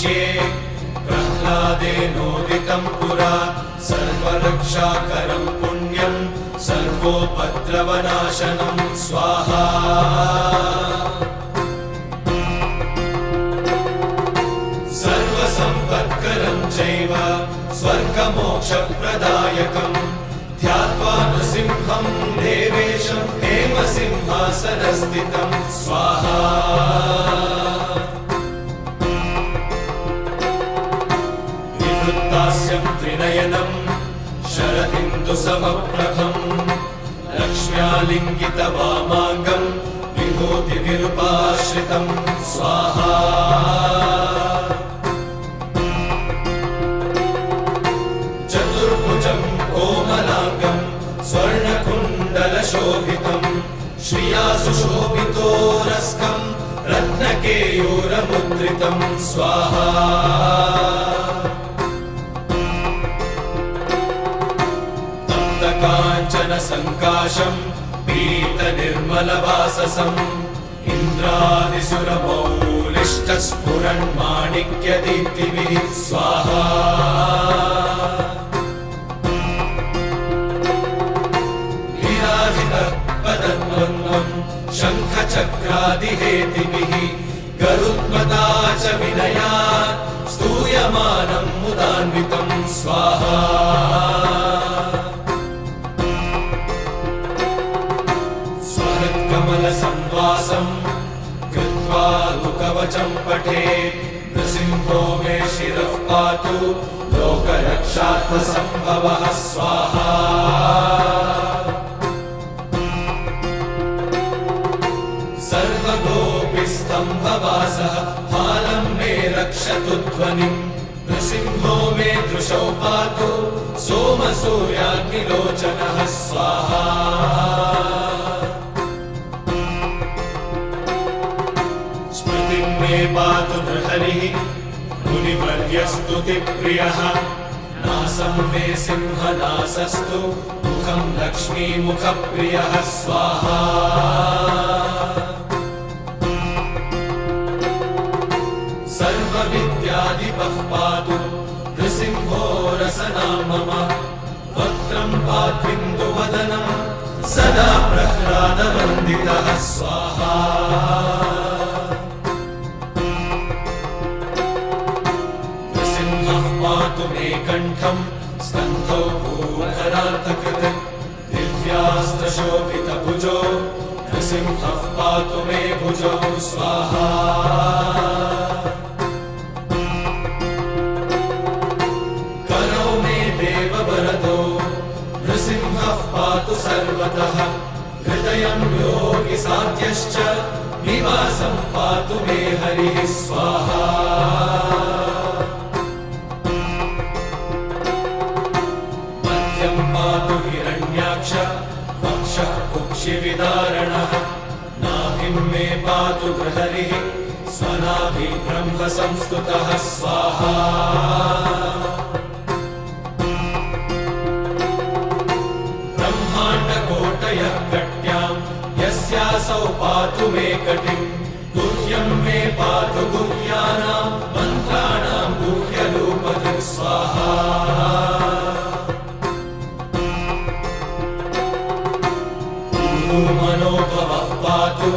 वक्ष्ये प्रह्लादेनोदितं पुरा सर्वरक्षाकरं पुण्यं सर्वोपद्रवनाशनं स्वाहा सर्वसम्पत्करं चैव स्वर्गमोक्षप्रदायकं ध्यात्वा नृसिंहं देवेशं हेमसिंहासनस्थितं स्वाहा विवृत्तास्यं त्रिनयनं शरदिन्दुसमप्रभं लक्ष्म्यालिङ्गितवामाङ्गं विभूतिविरूपाश्रितं स्वाहा चतुर्भुजं कोमलाङ्गं स्वर्णकुण्डलशोभितं श्रिया सुशोभितोरस्कं रत्नकेयूरमुद्रितं स्वाहा काञ्चनसङ्काशं पीतनिर्मलवाससम् इन्द्रादिसुरमौलिष्टस्फुरन्माणिक्यदीप्तिभिः स्वाहा लीलाहितपदद्वन्द्वं शङ्खचक्रादिहेतिभिः गरुत्मता च विनयात् स्तूयमानं मुदान्वितं स्वाहा कमलसंवासं कृत्वा लुकवचं पठे नृसिंहो मे शिरः पातु लोकरक्षार्थसम्भवः स्वाहा सर्वगोपिस्तम्भवासः फालं मे रक्षतु ध्वनिं नृसिंहो मे दृशौ पातु सोमसूर्याग्निलोचनः स्वाहा मे पातु नृहरिः मुनिवर्यस्तुतिप्रियः नासं मे सिंहनासस्तु मुखं लक्ष्मीमुखप्रियः स्वाहा सर्वविद्याधिपः पातु नृसिंहो रसना मम वक्त्रं पात्विन्दुवदनं सदा प्रह्लादवन्दितः स्वाहा पातु मे कण्ठं स्कन्धौ भूधरार्थकृत् दिव्यास्त्रशोभितभुजो नृसिंहः पातु मे भुजौ स्वाहा करौ मे देववरदो नृसिंहः पातु सर्वतः हृदयं योगिसाध्यश्च निवासं पातु मे हरिः स्वाहा पातु हिरण्याक्ष वक्षः कुक्षिविदारणः नाभिं मे पातु बृहरिः स्वनाभिब्रह्मसंस्तुतः स्वाहा ब्रह्माण्डकोटयः कट्यां यस्यासौ पातु मे कटिं गुह्यं मे पातु गुह्यानां मन्त्राणां गुह्यरूपधृक् स्वाहा मनोभवः पातु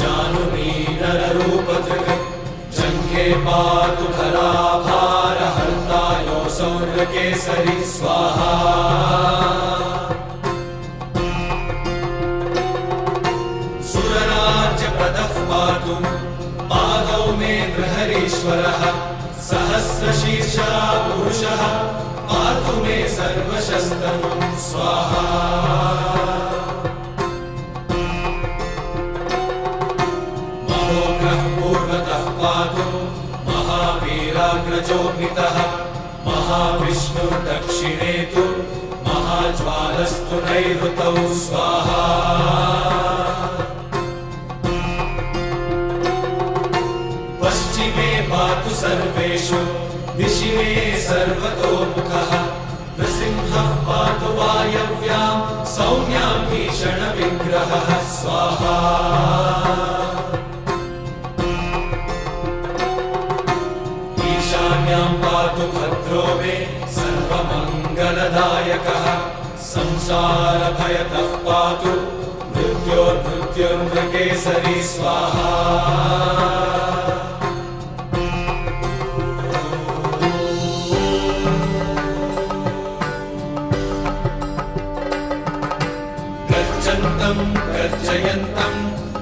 जानुमीनररूपधृक् जङ्घे पातु धराभारहर्ता योऽसौ नृकेसरी स्वाहा सुरराज्यप्रदः पातु पादौ मे बृहरीश्वरः सहस्रशीर्षा पुरुषः पातु मे सर्वशस्तनं स्वाहा पूर्वतः पातु महावीराग्रजोऽभितः महाविष्णुर्दक्षिणे तु महाज्वालस्तु नैऋतौ स्वाहा पश्चिमे पातु सर्वेषु दिशि मे सर्वतोमुखः नृसिंहः पातु वायव्यां सौम्यां भीषणविग्रहः स्वाहा संहारभयतः पातु मृत्योर्मृत्युर्मृगेसरी स्वाहा गर्जन्तं गर्जयन्तं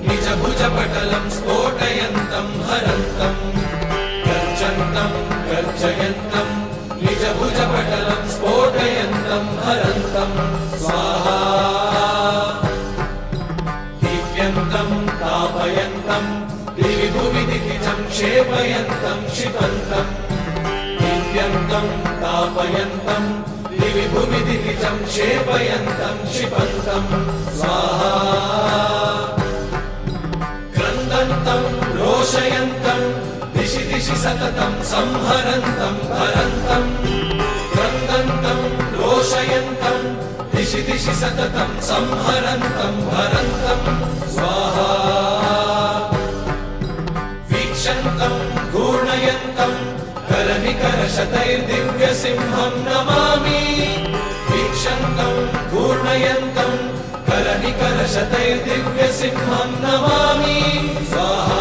निजभुजपटलं स्फोटयन्तं हरन्तं गर्जन्तं गर्जयन्तं निजभुजपटलं स्फोटयन्तं हरन्तं स्वाहा दीप्यन्तं तापयन्तं दिवि भुवि दितिजं क्षेपयन्तं क्षिपन्तं दीप्यन्तं तापयन्तं दिवि भुवि दितिजं क्षेपयन्तं क्षिपन्तं स्वाहा क्रन्दन्तं रोषयन्तं दिशि दिशि सततं संहरन्तं हरन्तं क्रन्दन्तं रोषयन्तं दिशि दिशि सततं संहरन्तं हरन्तं स्वाहा वीक्षन्तं घूर्णयन्तं करनिकरशतैर्दिव्यसिंहं नमामि वीक्षन्तं घूर्णयन्तं करनिकरशतैर्दिव्यसिंहं नमामि स्वाहा